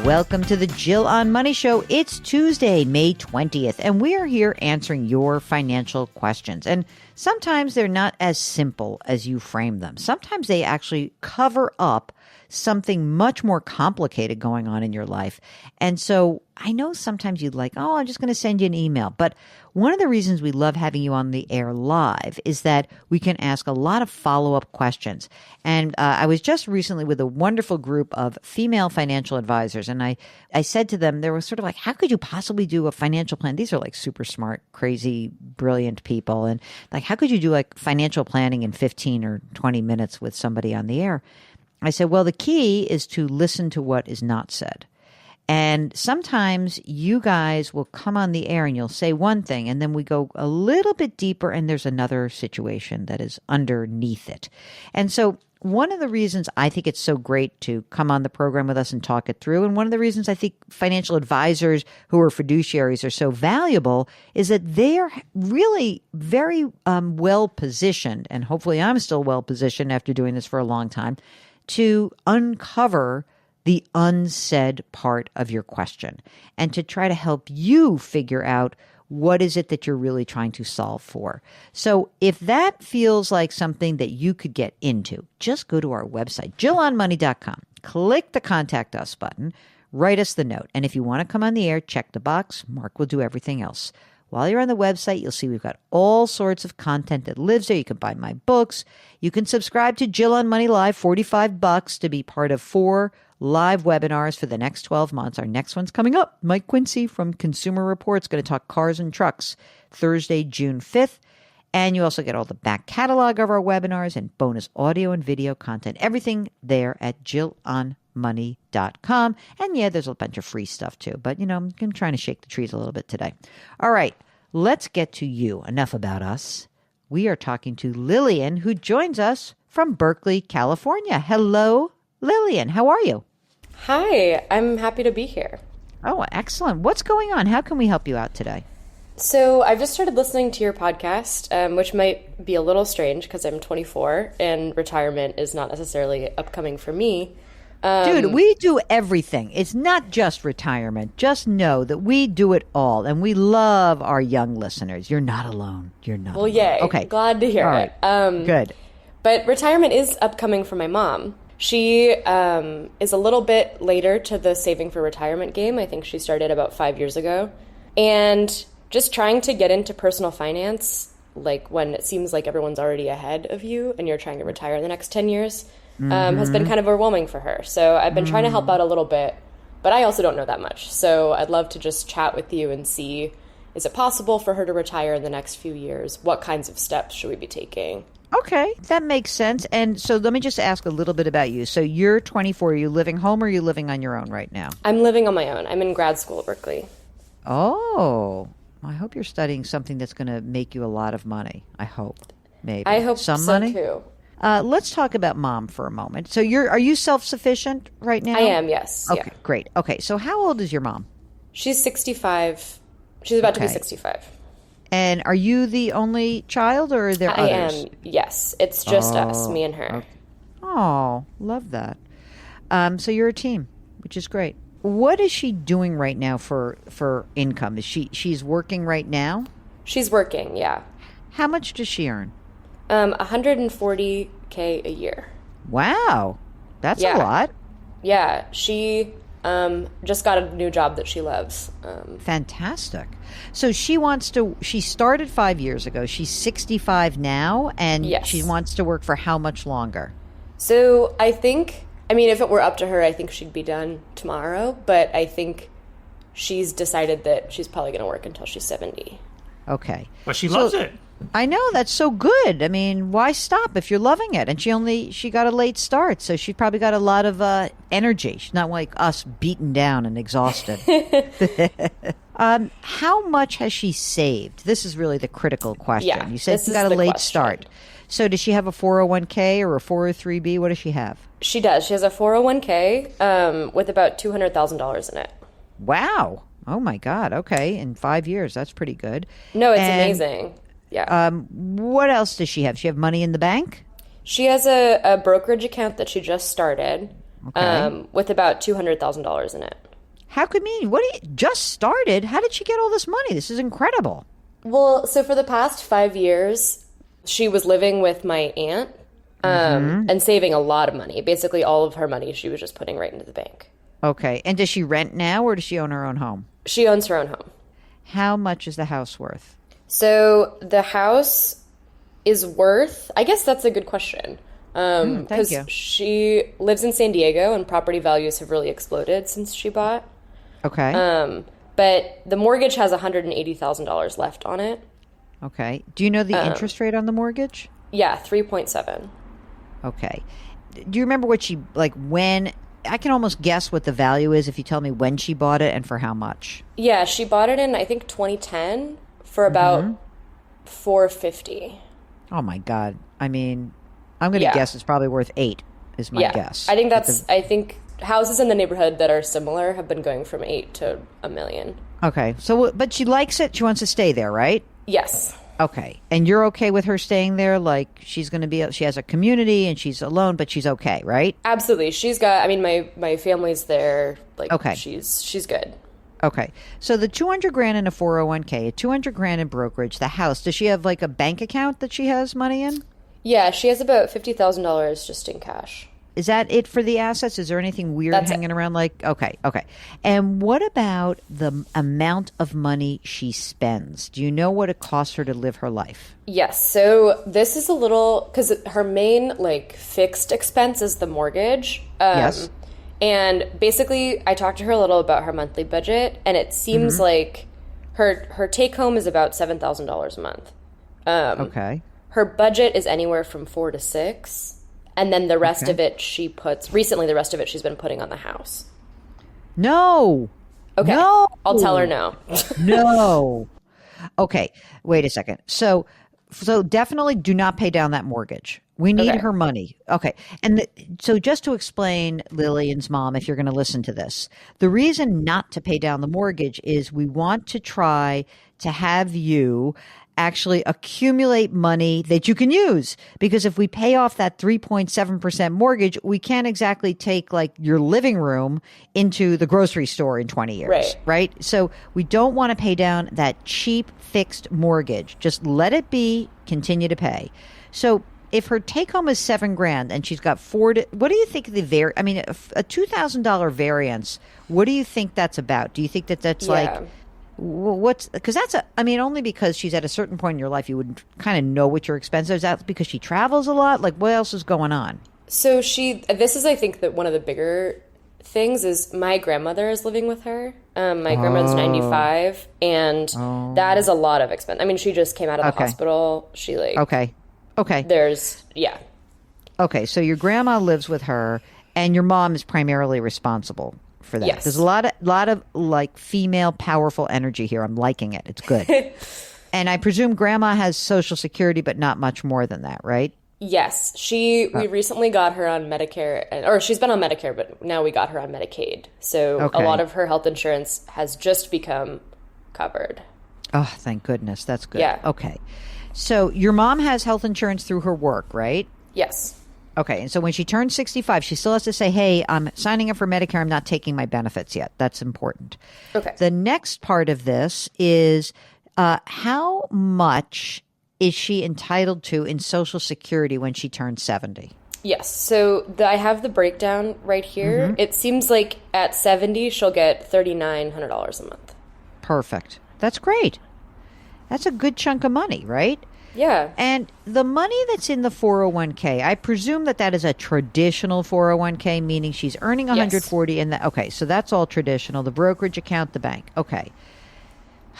Welcome to the Jill on Money Show. It's Tuesday, May 20th, and we are here answering your financial questions. And sometimes they're not as simple as you frame them. Sometimes they actually cover up something much more complicated going on in your life. And so I know sometimes you'd like, oh, I'm just going to send you an email. But one of the reasons we love having you on the air live is that we can ask a lot of follow-up questions. And I was just recently with a wonderful group of female financial advisors. And I said to them, they were sort of like, how could you possibly do a financial plan? These are like super smart, crazy, brilliant people. And like, how could you do like financial planning in 15 or 20 minutes with somebody on the air? I said, well, the key is to listen to what is not said. And sometimes you guys will come on the air and you'll say one thing, and then we go a little bit deeper and there's another situation that is underneath it. And so one of the reasons I think it's so great to come on the program with us and talk it through, and one of the reasons I think financial advisors who are fiduciaries are so valuable, is that they are really very well positioned, and hopefully I'm still well positioned after doing this for a long time, to uncover the unsaid part of your question and to try to help you figure out what is it that you're really trying to solve for. So if that feels like something that you could get into, just go to our website, jillonmoney.com, click the Contact Us button, write us the note. And if you want to come on the air, check the box. Mark will do everything else. While you're on the website, you'll see we've got all sorts of content that lives there. You can buy my books. You can subscribe to Jill on Money Live, $45 to be part of 4 live webinars for the next 12 months. Our next one's coming up. Mike Quincy from Consumer Reports going to talk cars and trucks Thursday, June 5th. And you also get all the back catalog of our webinars and bonus audio and video content. Everything there at jillonmoney.com. And yeah, there's a bunch of free stuff too. But, you know, I'm trying to shake the trees a little bit today. All right, let's get to you. Enough about us. We are talking to Lillian, who joins us from Berkeley, California. Hello, Lillian. How are you? Hi, I'm happy to be here. Oh, excellent. What's going on? How can we help you out today? So I've just started listening to your podcast, which might be a little strange because I'm 24 and retirement is not necessarily upcoming for me. Dude, we do everything. It's not just retirement. Just know that we do it all, and we love our young listeners. You're not alone. You're not alone. Yay. Okay. Glad to hear it. Good. But retirement is upcoming for my mom. She is a little bit later to the saving for retirement game. I think she started about 5 years ago. And just trying to get into personal finance, like when it seems like everyone's already ahead of you and you're trying to retire in the next 10 years, has been kind of overwhelming for her. So I've been trying to help out a little bit, but I also don't know that much. So I'd love to just chat with you and see, is it possible for her to retire in the next few years? What kinds of steps should we be taking? Okay, that makes sense. And so let me just ask a little bit about you. So you're 24. Are you living home or are you living on your own right now? I'm living on my own. I'm in grad school at Berkeley. Oh, I hope you're studying something that's going to make you a lot of money. I hope. Maybe. I hope some so money? Too. Let's talk about mom for a moment. So are you self-sufficient right now? I am, yes. Okay, yeah. Great. Okay, so how old is your mom? She's 65. She's about to be 65. And are you the only child or are there others? I am, yes. It's just us, me and her. Okay. Oh, love that. So you're a team, which is great. What is she doing right now for income? She's working right now? She's working, yeah. How much does she earn? $140K a year. Wow. That's a lot. Yeah. She just got a new job that she loves. Fantastic. So she started 5 years ago. She's 65 now, and yes. She wants to work for how much longer? So I mean, if it were up to her, I think she'd be done tomorrow, but I think she's decided that she's probably going to work until she's 70. Okay. But she loves it. I know, that's so good. I mean, why stop if you're loving it? And she got a late start, so she probably got a lot of energy. She's not like us, beaten down and exhausted. How much has she saved? This is really the critical question. Yeah, you said she got a late start. So does she have a 401k or a 403b? What does she have? She does. She has a 401k with about $200,000 in it. Wow. Oh, my God. Okay. In 5 years. That's pretty good. No, it's amazing. Yeah. What else does she have? She have money in the bank? She has a brokerage account that she just started with about $200,000 in it. How could mean? What do you just started? How did she get all this money? This is incredible. Well, so for the past 5 years, she was living with my aunt and saving a lot of money. Basically, all of her money she was just putting right into the bank. Okay. And does she rent now or does she own her own home? She owns her own home. How much is the house worth? So the house is worth, I guess that's a good question. Because she lives in San Diego and property values have really exploded since she bought. Okay. But the mortgage has $180,000 left on it. Okay. Do you know the interest rate on the mortgage? Yeah, 3.7. Okay. Do you remember what she, like when, I can almost guess what the value is if you tell me when she bought it and for how much. Yeah, she bought it in, I think, 2010 for about $450. Oh my God. I mean, I'm going to guess it's probably worth $8 is my guess. I think I think houses in the neighborhood that are similar have been going from $8 to $1 million. Okay. So, but she likes it. She wants to stay there, right? Yes. Okay. And you're okay with her staying there? Like she's going to be, she has a community and she's alone, but she's okay, right? Absolutely. She's got, I mean, my family's there. Like, okay. She's good. Okay. So the 200 grand in a 401k, a 200 grand in brokerage, the house, does she have like a bank account that she has money in? Yeah. She has about $50,000 just in cash. Is that it for the assets? Is there anything weird hanging around? Like, okay. And what about the amount of money she spends? Do you know what it costs her to live her life? Yes. So this is a little, because her main like fixed expense is the mortgage. Yes. And basically I talked to her a little about her monthly budget, and it seems like her take home is about $7,000 a month. Okay. Her budget is anywhere from 4 to 6. And then the rest of it the rest of it she's been putting on the house. No. Okay. No. I'll tell her no. No. Okay. Wait a second. So definitely do not pay down that mortgage. We need her money. Okay. And so just to explain Lillian's mom, if you're going to listen to this, the reason not to pay down the mortgage is we want to try to have you actually accumulate money that you can use. Because if we pay off that 3.7% mortgage, we can't exactly take like your living room into the grocery store in 20 years, right? So we don't want to pay down that cheap fixed mortgage. Just let it be, continue to pay. So if her take home is $7 grand and she's got what do you think a $2,000 variance, what do you think that's about? Do you think that's like, because only because she's at a certain point in your life, you would kind of know what your expenses are. Is that because she travels a lot? Like what else is going on? So this is, I think, that one of the bigger things is my grandmother is living with her. My grandmother's 95, and that is a lot of expense. I mean, she just came out of the hospital. She Okay. Okay, so your grandma lives with her, and your mom is primarily responsible for that. Yes. There's a lot of like female powerful energy here. I'm liking it. It's good. And I presume grandma has Social Security, but not much more than that, right? Yes. We recently got her on Medicare, or she's been on Medicare, but now we got her on Medicaid. So a lot of her health insurance has just become covered. Oh, thank goodness. That's good. Yeah. Okay. So your mom has health insurance through her work, right? Yes. Okay, and so when she turns 65, she still has to say, hey, I'm signing up for Medicare. I'm not taking my benefits yet. That's important. Okay. The next part of this is how much is she entitled to in Social Security when she turns 70? Yes. So I have the breakdown right here. It seems like at 70, she'll get $3,900 a month. Perfect. That's great. That's a good chunk of money, right? Yeah. And the money that's in the 401k, I presume that is a traditional 401k, meaning she's earning 140 and okay, so that's all traditional, the brokerage account, the bank. Okay.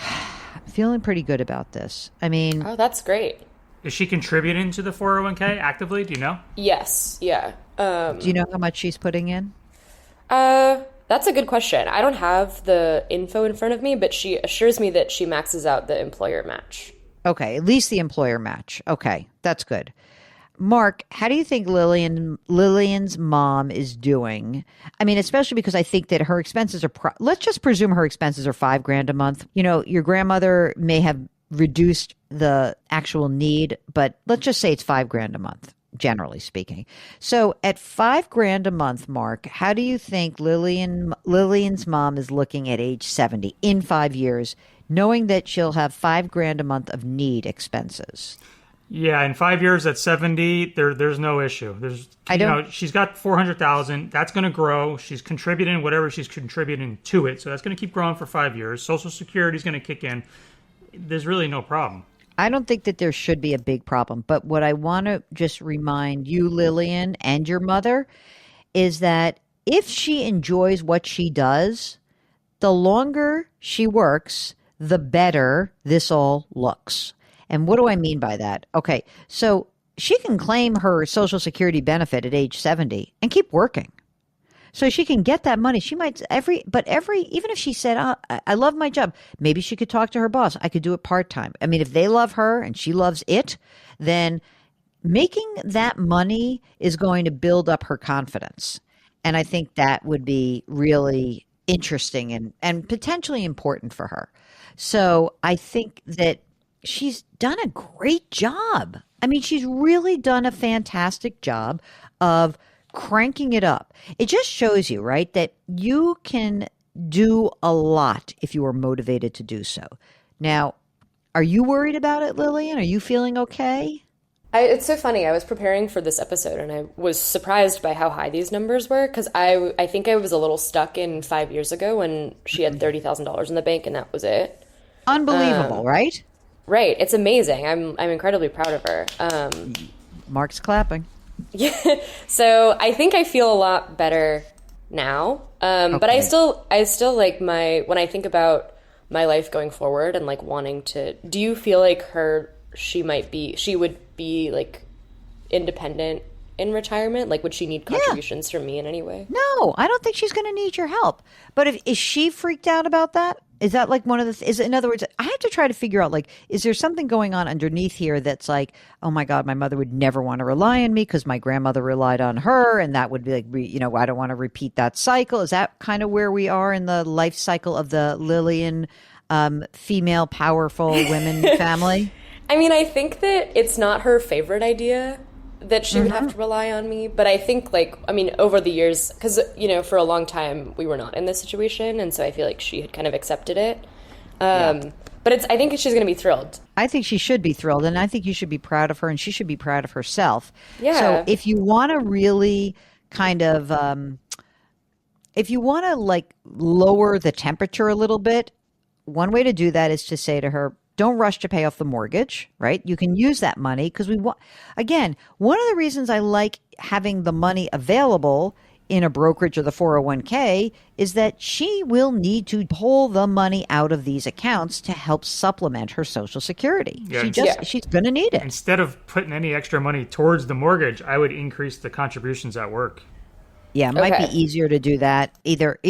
I'm feeling pretty good about this. I mean, oh, that's great. Is she contributing to the 401k actively? Do you know? Yes. Yeah. Do you know how much she's putting in? That's a good question. I don't have the info in front of me, but she assures me that she maxes out the employer match. Okay, at least the employer match. Okay, that's good. Mark, how do you think Lillian's mom is doing? I mean, especially because I think that her expenses are, let's just presume her expenses are $5 grand a month. You know, your grandmother may have reduced the actual need, but let's just say it's $5 grand a month. generally speaking. So at $5,000 a month, Mark, how do you think Lillian's mom is looking at age 70 in 5 years, knowing that she'll have $5,000 a month of need expenses? Yeah, in 5 years at 70, there's no issue. She's got 400,000. That's going to grow. She's contributing whatever she's contributing to it, so that's going to keep growing for 5 years. Social Security is going to kick in. There's really no problem. I don't think that there should be a big problem. But what I want to just remind you, Lillian, and your mother is that if she enjoys what she does, the longer she works, the better this all looks. And what do I mean by that? Okay, so she can claim her Social Security benefit at age 70 and keep working. So she can get that money. She might even if she said, I love my job, maybe she could talk to her boss. I could do it part-time. I mean, if they love her and she loves it, then making that money is going to build up her confidence. And I think that would be really interesting and potentially important for her. So I think that she's done a great job. I mean, she's really done a fantastic job of cranking it up. It just shows you, right, that you can do a lot if you are motivated to do so. Now, are you worried about it, Lillian? Are you feeling okay? It's so funny. I was preparing for this episode and I was surprised by how high these numbers were because I think I was a little stuck in 5 years ago when she had $30,000 in the bank and that was it. Unbelievable, right? Right. It's amazing. I'm incredibly proud of her. Mark's clapping. Yeah. So I think I feel a lot better now. Okay. But I still like when I think about my life going forward and like wanting to, do you feel like she would be like independent in retirement? Like, would she need contributions from me in any way? No, I don't think she's going to need your help. But is she freaked out about that? Is that like one of the, in other words, I have to try to figure out, like, is there something going on underneath here that's like, oh my God, my mother would never want to rely on me because my grandmother relied on her. And that would be like, I don't want to repeat that cycle. Is that kind of where we are in the life cycle of the Lillian female powerful women family? I mean, I think that it's not her favorite idea that she would have to rely on me. But I think, over the years, because, for a long time, we were not in this situation. And so I feel like she had kind of accepted it. But I think she's going to be thrilled. I think she should be thrilled. And I think you should be proud of her and she should be proud of herself. Yeah. So if you want to really kind of, if you want to like lower the temperature a little bit, one way to do that is to say to her, don't rush to pay off the mortgage, right? You can use that money because again, one of the reasons I like having the money available in a brokerage or the 401k is that she will need to pull the money out of these accounts to help supplement her Social Security. Yeah, she's going to need it. Instead of putting any extra money towards the mortgage, I would increase the contributions at work. Yeah, it might be easier to do that. Either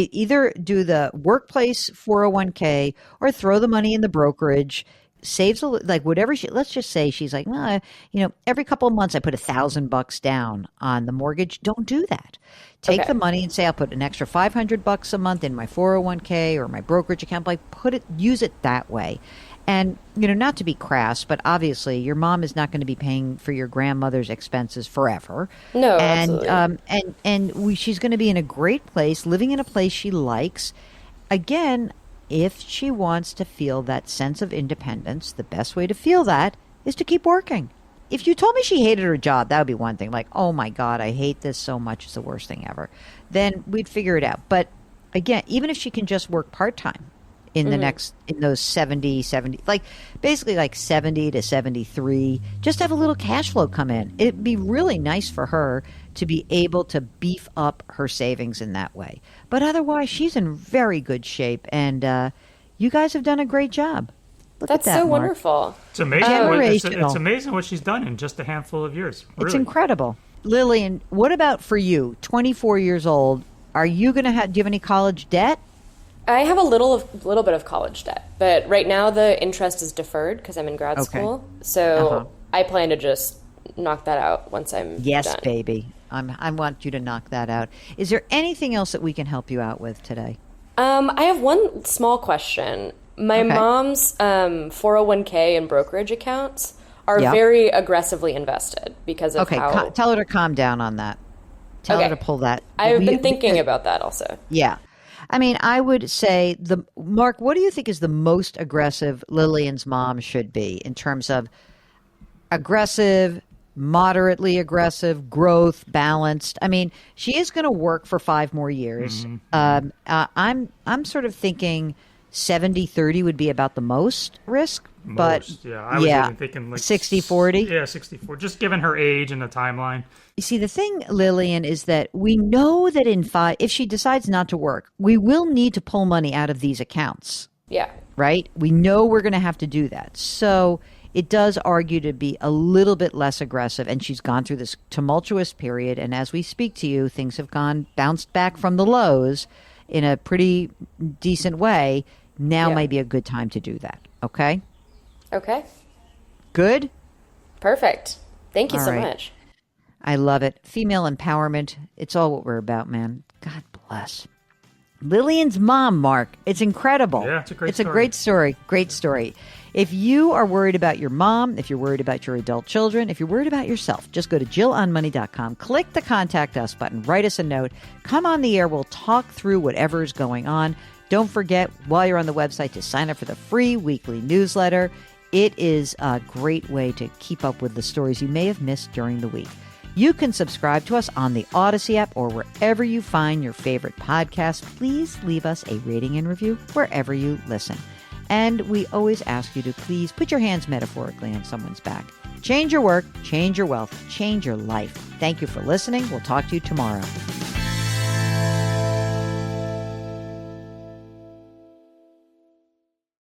do the workplace 401k or throw the money in the brokerage. Saves like whatever let's just say she's like, well, every couple of months I put $1,000 down on the mortgage. Don't do that. Take the money and say I'll put an extra $500 a month in my 401k or my brokerage account. Like use it that way. And, not to be crass, but obviously your mom is not going to be paying for your grandmother's expenses forever. No, absolutely. She's going to be in a great place, living in a place she likes. Again, if she wants to feel that sense of independence, the best way to feel that is to keep working. If you told me she hated her job, that would be one thing. Like, oh my God, I hate this so much. It's the worst thing ever. Then we'd figure it out. But again, even if she can just work part-time, in those 70, like basically like 70 to 73, just have a little cash flow come in. It'd be really nice for her to be able to beef up her savings in that way. But otherwise, she's in very good shape, and you guys have done a great job. That's so Mark. Wonderful. It's amazing. It's amazing what she's done in just a handful of years. Really. It's incredible. Lillian, what about for you, 24 years old? Are you going to do you have any college debt? I have a little bit of college debt, but right now the interest is deferred because I'm in grad school. So I plan to just knock that out once I'm done. Baby. I want you to knock that out. Is there anything else that we can help you out with today? I have one small question. My mom's 401k and brokerage accounts are very aggressively invested because of how... Tell her to calm down on that. Tell her to pull that. I've been thinking about that also. Yeah. I mean, I would say, Mark, what do you think is the most aggressive Lillian's mom should be in terms of aggressive, moderately aggressive, growth, balanced? I mean, she is going to work for 5 more years. I'm sort of thinking 70-30 would be about the most risk. But I was even thinking like 60-40. Yeah, 60-40. Just given her age and the timeline. You see, the thing, Lillian, is that we know that if she decides not to work, we will need to pull money out of these accounts. Yeah. Right? We know we're going to have to do that. So it does argue to be a little bit less aggressive. And she's gone through this tumultuous period. And as we speak to you, things have bounced back from the lows in a pretty decent way. Now might be a good time to do that. Okay? Okay. Good? Perfect. Thank you so much. I love it. Female empowerment. It's all what we're about, man. God bless. Lillian's mom, Mark. It's incredible. Yeah, it's a great story. A great story. Great story. If you are worried about your mom, if you're worried about your adult children, if you're worried about yourself, just go to JillOnMoney.com, click the Contact Us button, write us a note, come on the air. We'll talk through whatever is going on. Don't forget, while you're on the website, to sign up for the free weekly newsletter. It is a great way to keep up with the stories you may have missed during the week. You can subscribe to us on the Odyssey app or wherever you find your favorite podcast. Please leave us a rating and review wherever you listen. And we always ask you to please put your hands metaphorically on someone's back. Change your work, change your wealth, change your life. Thank you for listening. We'll talk to you tomorrow.